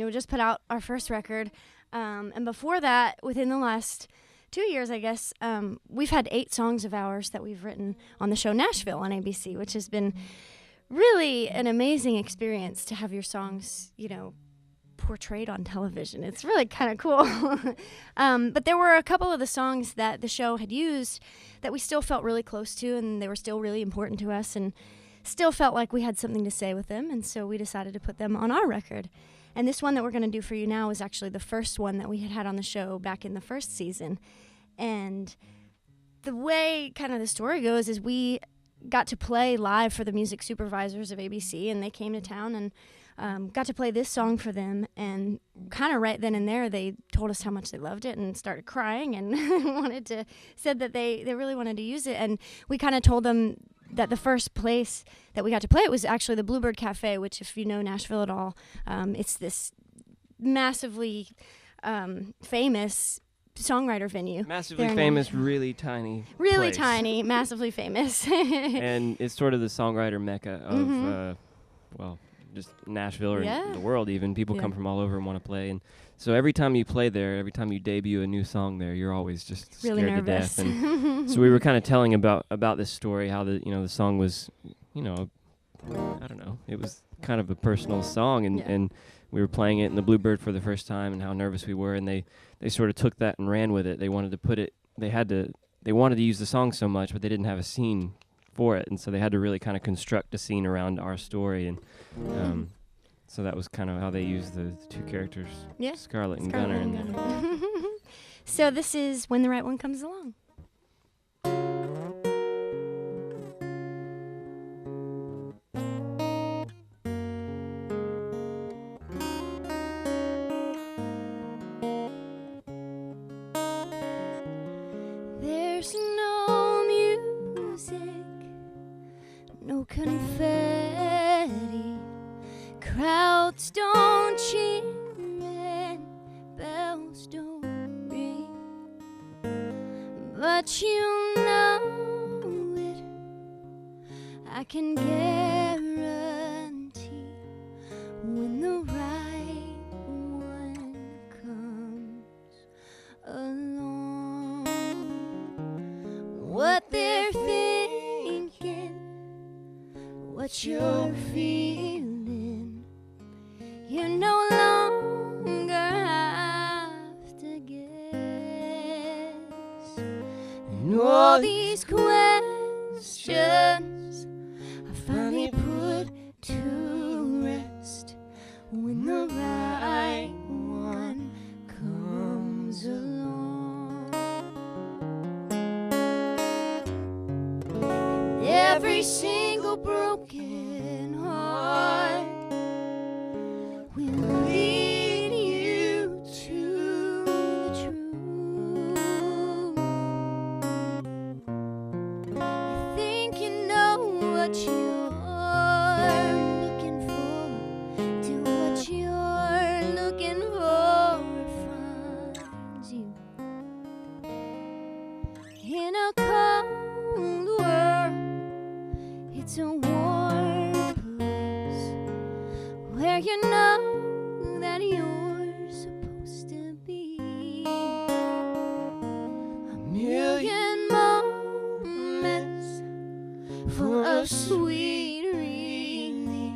we just put out our first record. And before that, within the last 2 years, I guess, we've had 8 songs of ours that we've written on the show Nashville on ABC, which has been really an amazing experience to have your songs, portrayed on television. It's really kind of cool. But there were a couple of the songs that the show had used that we still felt really close to, and they were still really important to us, and still felt like we had something to say with them, and so we decided to put them on our record. And this one that we're going to do for you now is actually the first one that we had on the show back in the first season. And the way kind of the story goes is we got to play live for the music supervisors of ABC, and they came to town and got to play this song for them, and kind of right then and there they told us how much they loved it and started crying and said that they really wanted to use it. And we kind of told them that the first place that we got to play it was actually the Bluebird Cafe, which, if you know Nashville at all, it's this massively famous songwriter venue. Massively famous, really tiny Really place. Tiny, massively famous. And it's sort of the songwriter mecca of, just Nashville or the world even. People come from all over and want to play. And so every time you play there, every time you debut a new song there, you're always just really scared nervous. to death. And so we were kind of telling about this story, how the song was, I don't know, it was kind of a personal song, and we were playing it in the Bluebird for the first time, and how nervous we were, and they sort of took that and ran with it. They wanted to put it, they wanted to use the song so much, but they didn't have a scene for it, and so they had to really kind of construct a scene around our story, and so that was kind of how they used the 2 characters, Scarlett and Gunner. So this is When the Right One Comes Along. There's no music, no confetti, crowds don't cheer and bells don't ring, but you know it, I can guarantee when the right one comes along. What they're thinking, what you're feeling, you no longer have to guess. And all these questions are finally put to rest when the right one comes along. Every single broken heart will lead you to the truth. You think you know what you're looking for, till what you're looking for finds you in a cold world. It's a warm place where you know that you're supposed to be. A million moments full of sweet relief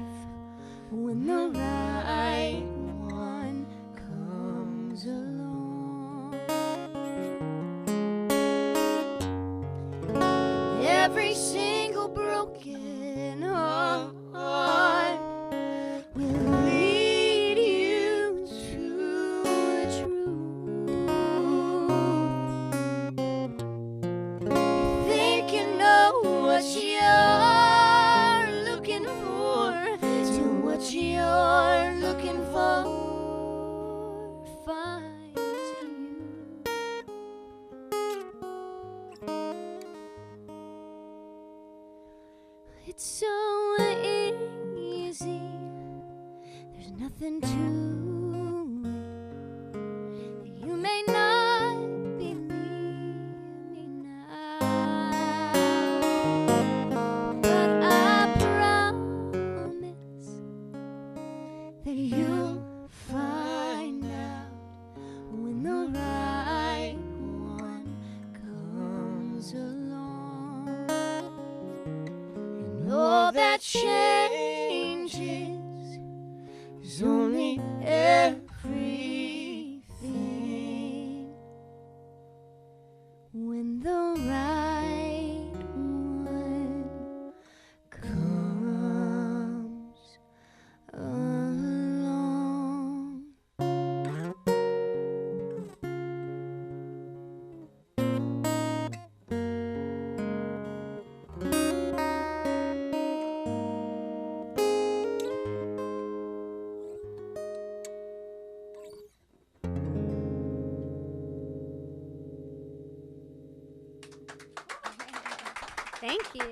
when the right one comes along. Every single broken heart will lead you to the truth. You think you know what you're looking for, till what you're looking for finds you. It's so easy, there's nothing to it. You may not believe me now, but I promise that you'll find Thank you.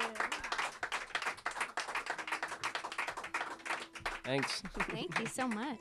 Thanks. Thank you so much.